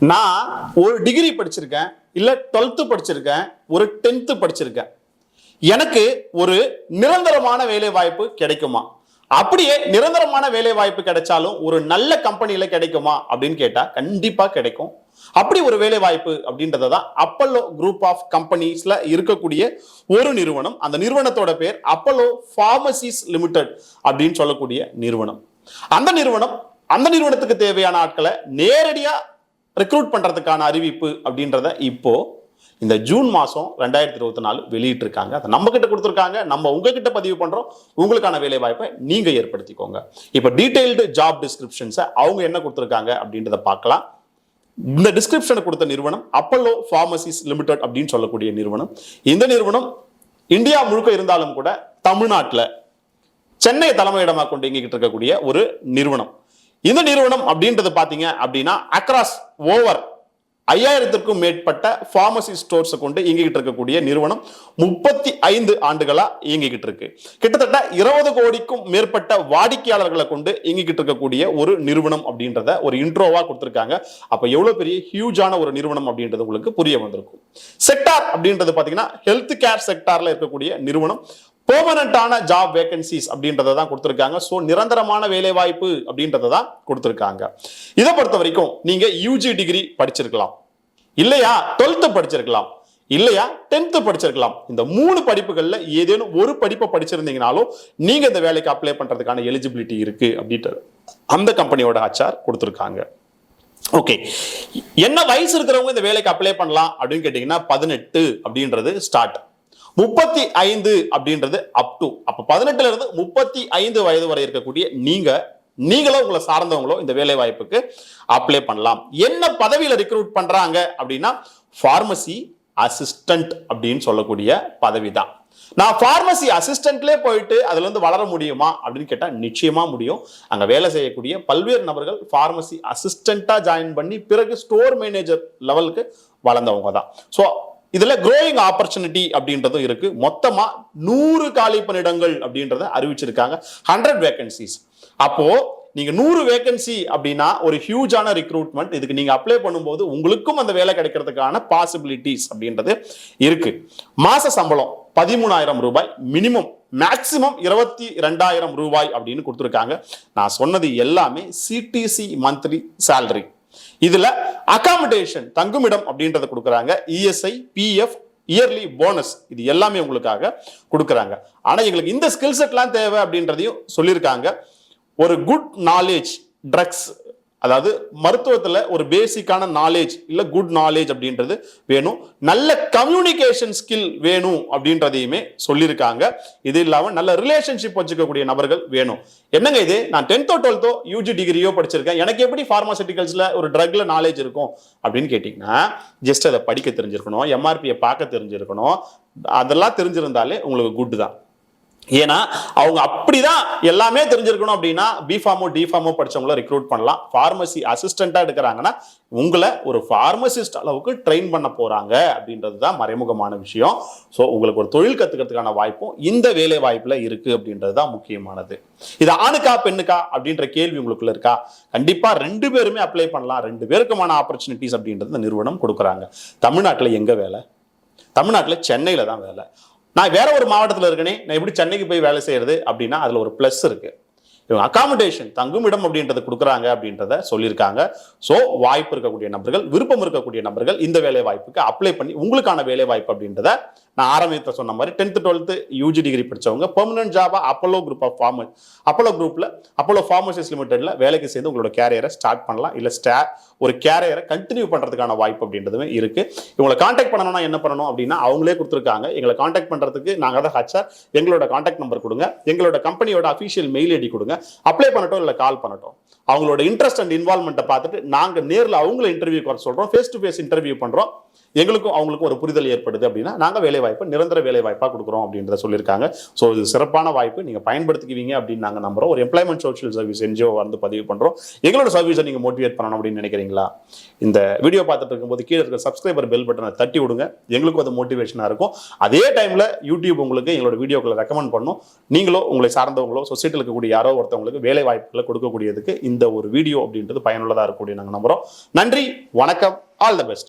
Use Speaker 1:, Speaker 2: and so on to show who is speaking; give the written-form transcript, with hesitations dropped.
Speaker 1: நான் ஒரு டிகிரி படிச்சிருக்கேன், இல்ல 12th படிச்சிருக்கேன், ஒரு 10th படிச்சிருக்கேன். எனக்கு ஒரு நிரந்தரமான வேலை வாய்ப்பு கிடைக்குமா? அப்படியே நிரந்தரமான வேலை வாய்ப்பு கிடைச்சாலும் ஒரு நல்ல கம்பெனில கிடைக்குமா அப்படின்னு கேட்டா கண்டிப்பா கிடைக்கும். அப்படி ஒரு வேலை வாய்ப்பு அப்படின்றத தான் அப்பல்லோ குரூப் ஆஃப் கம்பெனிஸ்ல இருக்கக்கூடிய ஒரு நிறுவனம். அந்த நிறுவனத்தோட பேர் அப்பல்லோ பார்மசிஸ் லிமிடெட் அப்படின்னு சொல்லக்கூடிய நிறுவனம். அந்த நிறுவனத்துக்கு தேவையான ஆட்களை நேரடியா ரெக்ரூட் பண்றதுக்கான அறிவிப்பு அப்படின்றத இப்போ இந்த ஜூன் மாசம் 2024 வெளியிட்டு இருக்காங்க. அதை நம்ம கிட்ட கொடுத்துருக்காங்க, நம்ம உங்ககிட்ட பதிவு பண்றோம். உங்களுக்கான வேலை வாய்ப்பை நீங்க ஏற்படுத்திக்கோங்க. இப்போ டீடைல்டு ஜாப் டிஸ்கிரிப்ஷன்ஸை அவங்க என்ன கொடுத்துருக்காங்க அப்படின்றத பார்க்கலாம். இந்த டிஸ்கிரிப்ஷனை கொடுத்த நிறுவனம் அப்பல்லோ பார்மசிஸ் லிமிடெட் அப்படின்னு சொல்லக்கூடிய நிறுவனம். இந்த நிறுவனம் இந்தியா முழுக்க இருந்தாலும் கூட தமிழ்நாட்டில் சென்னை தலைமையிடமாக கொண்டு இயங்கிட்டு இருக்கக்கூடிய ஒரு நிறுவனம். இந்த நிறுவனம் அப்படின்றது பாத்தீங்க அப்படின்னா அக்ராஸ் ஓவர் 5000க்கும் மேற்பட்ட பார்மசி ஸ்டோர்ஸ் கொண்டு இயங்கிட்டு இருக்கக்கூடிய நிறுவனம். 35 ஆண்டுகளா இயங்கிட்டு இருக்கு. கிட்டத்தட்ட 20 கோடிக்கும் மேற்பட்ட வாடிக்கையாளர்களை கொண்டு இயங்கிட்டு இருக்கக்கூடிய ஒரு நிறுவனம் அப்படின்றத ஒரு இன்ட்ரோவா கொடுத்திருக்காங்க. அப்ப எவ்வளவு பெரிய ஹியூஜான ஒரு நிறுவனம் அப்படின்றது உங்களுக்கு புரிய வந்திருக்கும். செக்டார் அப்படின்றது பாத்தீங்கன்னா ஹெல்த் கேர் செக்டார்ல இருக்கக்கூடிய நிறுவனம். பெர்மனன்டான ஜாப் வேகன்சிஸ் அப்படின்றத தான் கொடுத்திருக்காங்க. ஸோ நிரந்தரமான வேலை வாய்ப்பு அப்படின்றத தான் கொடுத்திருக்காங்க. இதை பொறுத்த வரைக்கும் நீங்க யூஜி டிகிரி படிச்சிருக்கலாம், இல்லையா 12th படிச்சிருக்கலாம், இல்லையா 10th படிச்சிருக்கலாம். இந்த 3 படிப்புகள்ல ஏதேனும் ஒரு படிப்பை படிச்சிருந்தீங்கனாலும் நீங்க இந்த வேலைக்கு அப்ளை பண்றதுக்கான எலிஜிபிலிட்டி இருக்கு அப்படின்றது அந்த கம்பெனியோட ஹெச்ஆர் கொடுத்திருக்காங்க. ஓகே, என்ன வயசு இருக்கிறவங்க இந்த வேலைக்கு அப்ளை பண்ணலாம் அப்படின்னு கேட்டீங்கன்னா 18 அப்படின்றது ஸ்டார்ட், 35 அப்படின்றது அப் டு. அப்ப 18ல இருந்து 35 வயது வரை இருக்கக்கூடிய நீங்களோ உங்களை சார்ந்தவங்களோ இந்த வேலை வாய்ப்புக்கு அப்ளை பண்ணலாம். என்ன பதவியில ரெக்ரூட் பண்றாங்க அப்படின்னா பார்மசி அசிஸ்டன்ட் அப்படின்னு சொல்லக்கூடிய பதவி தான். நான் பார்மசி அசிஸ்டன்ட்லேயே போயிட்டு அதுல இருந்து வளர முடியுமா அப்படின்னு கேட்டா நிச்சயமா முடியும். அங்க வேலை செய்யக்கூடிய பல்வேறு நபர்கள் பார்மசி அசிஸ்டன்டா ஜாயின் பண்ணி பிறகு ஸ்டோர் மேனேஜர் லெவலுக்கு வளர்ந்தவங்க தான். ஸோ இதுல growing ஆப்பர்ச்சுனிட்டி அப்படின்றதும் இருக்கு. மொத்தமா 100 காலி பணியிடங்கள் அப்படின்றத அறிவிச்சிருக்காங்க. 100 வேகன்சிஸ். அப்போ நீங்க 100 வேகன்சி அப்படின்னா ஒரு ஹியூஜான ரிக்ரூட்மெண்ட். இதுக்கு நீங்க அப்ளை பண்ணும்போது உங்களுக்கும் அந்த வேலை கிடைக்கிறதுக்கான பாசிபிலிட்டிஸ் அப்படின்றது இருக்கு. மாச சம்பளம் 13,000 ரூபாய் மினிமம், மேக்சிமம் 22,000 ரூபாய் அப்படின்னு கொடுத்துருக்காங்க. நான் சொன்னது எல்லாமே சிடிசி மந்த்லி சேலரி. இதுல அகாமடேஷன் தங்குமிடம் அப்படின்றத கொடுக்குறாங்க. இஎஸ்ஐ, பிஎஃப், இயர்லி போனஸ் இது எல்லாமே உங்களுக்காக கொடுக்குறாங்க. ஆனா எங்களுக்கு இந்த ஸ்கில் செட்லாம் தேவை அப்படின்றதையும் சொல்லியிருக்காங்க. ஒரு குட் நாலேஜ் ட்ரக்ஸ், அதாவது மருத்துவத்துல ஒரு பேசிக்கான நாலேஜ் இல்ல குட் நாலேஜ் அப்படின்றது வேணும். நல்ல கம்யூனிகேஷன் ஸ்கில் வேணும் அப்படின்றதையுமே சொல்லியிருக்காங்க. இது இல்லாம நல்ல ரிலேஷன்ஷிப் வச்சுக்கக்கூடிய நபர்கள் வேணும். என்னங்க இது, நான் 10th 12th யூஜி டிகிரியோ படிச்சிருக்கேன், எனக்கு எப்படி பார்மாசூட்டிகல்ஸ்ல ஒரு ட்ரக்ல நாலேஜ் இருக்கும் அப்படின்னு கேட்டீங்கன்னா ஜஸ்ட் அதை படிக்க தெரிஞ்சிருக்கணும், எம்ஆர்பியை பார்க்க தெரிஞ்சிருக்கணும். அதெல்லாம் தெரிஞ்சிருந்தாலே உங்களுக்கு குட் தான். ஏன்னா அவங்க அப்படிதான் எல்லாமே தெரிஞ்சிருக்கணும் அப்படின்னா பிஃபார்மோ டிஃபார்மோ படிச்சவங்கள ரெக்ரூட் பண்ணலாம். பார்மசி அசிஸ்டண்டா எடுக்கிறாங்கன்னா உங்களை ஒரு பார்மசிஸ்ட் அளவுக்கு ட்ரெயின் பண்ண போறாங்க அப்படின்றது தான் மறைமுகமான விஷயம். ஸோ உங்களுக்கு ஒரு தொழில் கத்துக்கிறதுக்கான வாய்ப்பும் இந்த வேலை வாய்ப்புல இருக்கு அப்படின்றது தான் முக்கியமானது. இது ஆணுக்கா பெண்ணுக்கா அப்படின்ற கேள்வி உங்களுக்குள்ள இருக்கா? கண்டிப்பா 2 பேருமே அப்ளை பண்ணலாம். 2 பேருக்குமான ஆப்பர்ச்சுனிட்டிஸ் அப்படின்றது இந்த நிறுவனம் கொடுக்குறாங்க. தமிழ்நாட்டில் எங்க வேலை? தமிழ்நாட்டில் சென்னையில தான் வேலை. நான் வேற ஒரு மாவட்டத்தில் இருக்கனே, நான் எப்படி சென்னைக்கு போய் வேலை செய்யறது அப்படின்னா அதுல ஒரு பிளஸ் இருக்கு. இவங்க அகாமடேஷன் தங்குமிடம் அப்படின்றத கொடுக்குறாங்க அப்படின்றத சொல்லியிருக்காங்க. ஸோ வாய்ப்பு இருக்கக்கூடிய நபர்கள், விருப்பம் இருக்கக்கூடிய நபர்கள் இந்த வேலை வாய்ப்புக்கு அப்ளை பண்ணி உங்களுக்கான வேலை வாய்ப்பு அப்படின்றத நான் ஆரம்பத்தில் சொன்ன மாதிரி 10th 12th யூஜி டிகிரி படிச்சவங்க பெர்மனன்ட் ஜாபா அப்பல்லோ குரூப் ஆஃப் அப்பல்லோ குரூப்ல அப்பல்லோ பார்மசிஸ் லிமிடெட்ல வேலைக்கு சேர்ந்து உங்களோட கேரியரை ஸ்டார்ட் பண்ணலாம். இல்ல ஒரு கேரியரை கண்டினியூ பண்றதுக்கான வாய்ப்பு அப்படின்றதுமே இருக்கு. இவங்களை கான்டாக்ட் பண்ணணும்னா என்ன பண்ணணும் அப்படின்னா அவங்களே கொடுத்துருக்காங்க. எங்களை கான்டாக்ட் பண்றதுக்கு நாங்கள் தான் ஹச்ஆர், எங்களோட கான்டாக்ட் நம்பர் கொடுங்க, எங்களோட கம்பெனியோட அஃபிஷியல் மெயில் ஐடி கொடுங்க, அப்ளை பண்ணட்டும் இல்ல கால் பண்ணட்டும். அவங்களோட இன்ட்ரெஸ்ட் அண்ட் இன்வால்வ்மெண்ட்டை பார்த்துட்டு நாங்க நேரில் அவங்கள இன்டர்வியூ வர சொல்றோம், ஃபேஸ் டு ஃபேஸ் இன்டர்வியூ பண்றோம். எங்களுக்கும் அவங்களுக்கும் ஒரு புரிதல் ஏற்படுது அப்படின்னா நாங்க வேலை வாய்ப்பு நிரந்தர வேலை வாய்ப்பா கொடுக்குறோம் அப்படின்றத சொல்லியிருக்காங்க. ஸோ இது சிறப்பான வாய்ப்பு, நீங்க பயன்படுத்திக்குவீங்க அப்படின்னு நாங்க நம்புறோம். ஒரு எம்ப்ளாய்மெண்ட் சோஷியல் சர்வீஸ் என்ஜிஓ வந்து பதிவு பண்றோம். எங்களோட சர்வீஸை நீங்க மோட்டிவேட் பண்ணணும் அப்படின்னு நினைக்கிறீங்களா? இந்த வீடியோ பார்த்துட்டு இருக்கும்போது கீழே இருக்கிற சப்ஸ்கிரைபர் பெல் பட்டனை தட்டி விடுங்க. எங்களுக்கும் அது மோட்டிவேஷனா இருக்கும். அதே டைம்ல யூடியூப் உங்களுக்கு எங்களோட வீடியோக்களை ரெக்கமெண்ட் பண்ணும். நீங்களோ உங்களை சார்ந்தவங்களோ சொசைட்டியில் இருக்கக்கூடிய யாரோ ஒருத்தவங்களுக்கு வேலை வாய்ப்புகளை கொடுக்கக்கூடியதுக்கு இந்த இந்த ஒரு வீடியோ அப்படின்றது பயனுள்ளதாக இருக்கக்கூடிய நாங்கள் நம்புறோம். நன்றி, வணக்கம், ஆல் த பெஸ்ட்.